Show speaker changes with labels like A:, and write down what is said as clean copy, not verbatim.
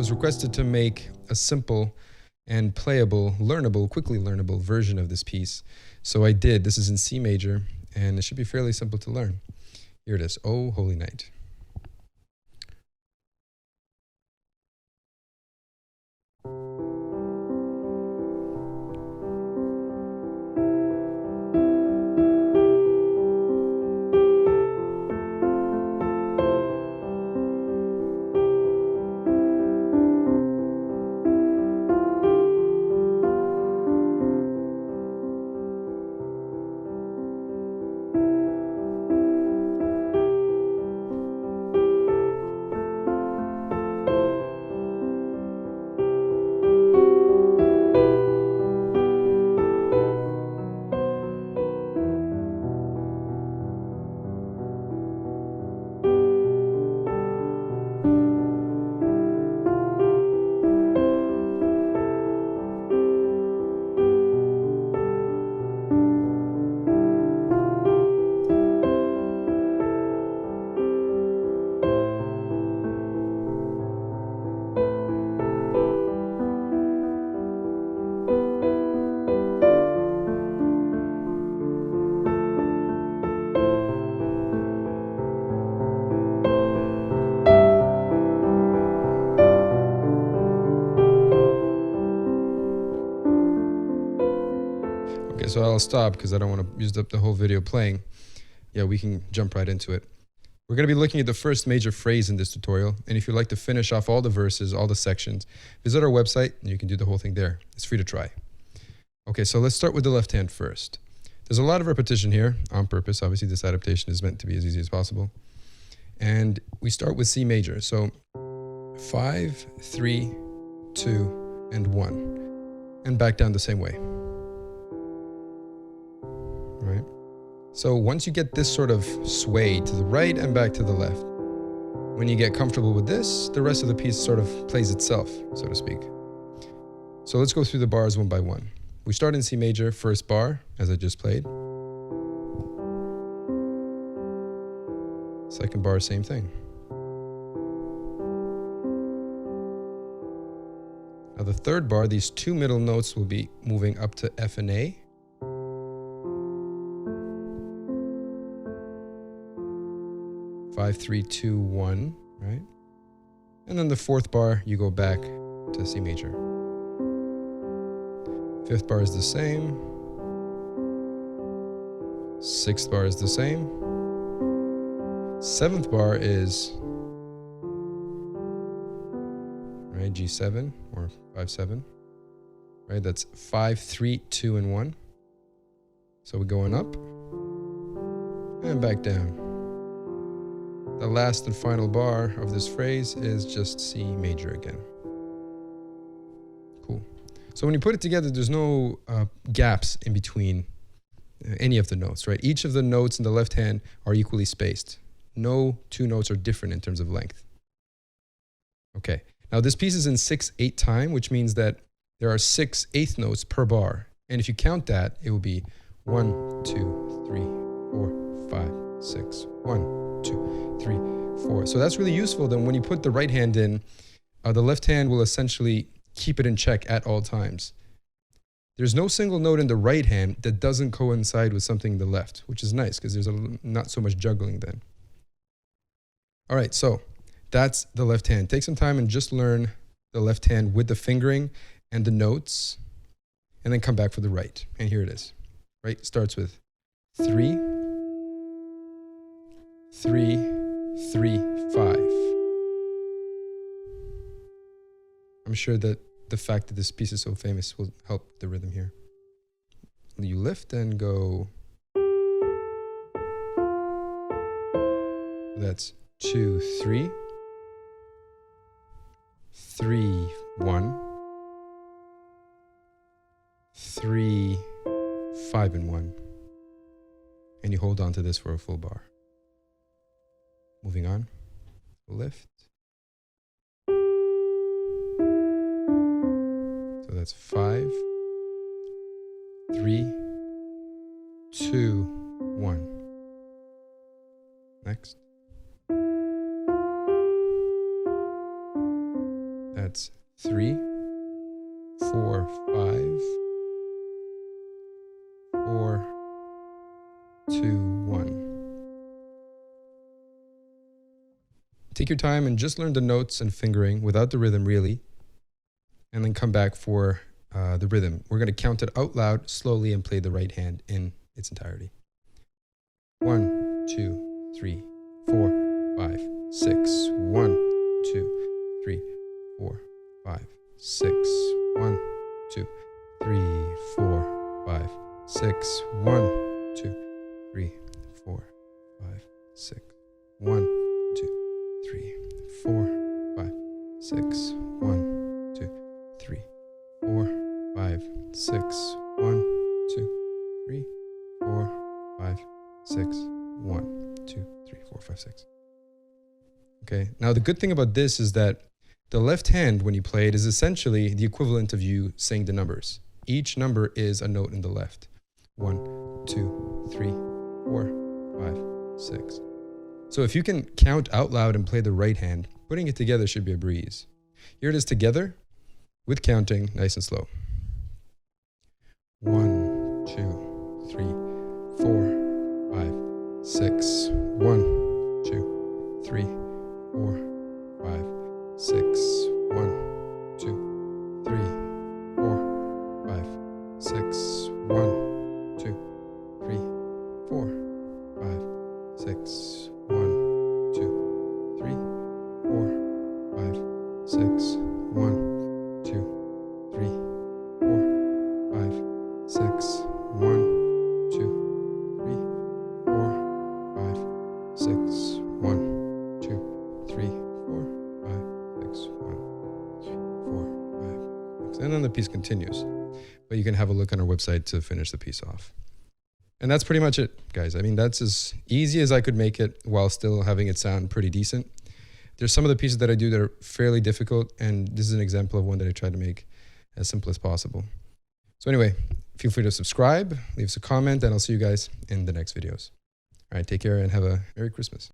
A: was requested to make a simple and playable, learnable, quickly learnable version of this piece. So I did. This is in C major, and it should be fairly simple to learn. Here it is. Oh, Holy Night. Okay, so I'll stop because I don't want to use up the whole video playing. Yeah, we can jump right into it. We're going to be looking at the first major phrase in this tutorial, and if you'd like to finish off all the verses, all the sections, visit our website and you can do the whole thing there. It's free to try. Okay, so let's start with the left hand first. There's a lot of repetition here on purpose. Obviously, this adaptation is meant to be as easy as possible. And we start with C major. So 5, 3, 2, and 1. And back down the same way. Right? So once you get this sort of sway to the right and back to the left, when you get comfortable with this, the rest of the piece sort of plays itself, so to speak. So let's go through the bars one by one. We start in C major, first bar, as I just played. Second bar, same thing. Now the third bar, these two middle notes will be moving up to F and A. Five, 3, 2, 1, right? And then the fourth bar, you go back to C major. Fifth bar is the same. Sixth bar is the same. Seventh bar is, right, G7 or 5, 7, right? That's 5, 3, 2, and 1. So we're going up and back down. The last and final bar of this phrase is just C major again. Cool. So when you put it together, there's no gaps in between any of the notes, right? Each of the notes in the left hand are equally spaced. No two notes are different in terms of length. Okay. Now this piece is in 6/8 time, which means that there are 6 eighth notes per bar. And if you count that, it will be 1, 2, 3, 4, 5, 6, 1, 2, 3, 4. So that's really useful. Then when you put the right hand in, the left hand will essentially keep it in check at all times. There's no single note in the right hand that doesn't coincide with something in the left, which is nice because there's not so much juggling then. All right, so that's the left hand. Take some time and just learn the left hand with the fingering and the notes, and then come back for the right. And here it is. Right, starts with 3, 3, 3, 5. I'm sure that the fact that this piece is so famous will help the rhythm here. You lift and go. That's 2, 3, 3, 1, 3, 5, and 1. And you hold on to this for a full bar. Moving on, lift. So that's 5, 3, 2, 1. Next. That's 3, 4, 5, 4, 2, 1. Take your time and just learn the notes and fingering without the rhythm really, and then come back for the rhythm. We're going to count it out loud slowly and play the right hand in its entirety. 1, 2, 3, 4, 5, 6. 1, 2, 3, 4, 5, 6. 1, 2, 3, 4, 5, 6. 1, 2, 3, 4, 5, 6. 1, 2, 3, 4, 5, 6. 1, 2, 3, 4, 5, 6. 1, 2, 3, 4, 5, 6. 1, 2, 3, 4, 5, 6. Okay, now the good thing about this is that the left hand, when you play it, is essentially the equivalent of you saying the numbers. Each number is a note in the left. 1, 2, 3, 4, 5, 6. So if you can count out loud and play the right hand, putting it together should be a breeze. Here it is together with counting nice and slow. 1, 2, 3, 4, 5, 6. 1, 2, 3, 4, 5, 6. 1, 2, 3, 4, 5, 6. 1, 2, 3, 4, 5, 6. 1, 2, 3, 4, 5, 6. 1, 2, 3, 4, 5, 6. 1, 2, 3, 4, 5, 6. 1, 2, 3, 4, 5, 6. 1, 4, 5, 6. And then the piece continues. But you can have a look on our website to finish the piece off. And that's pretty much it, guys. I mean, that's as easy as I could make it while still having it sound pretty decent. There's some of the pieces that I do that are fairly difficult, and this is an example of one that I tried to make as simple as possible. So anyway, feel free to subscribe, leave us a comment, and I'll see you guys in the next videos. All right, take care and have a Merry Christmas.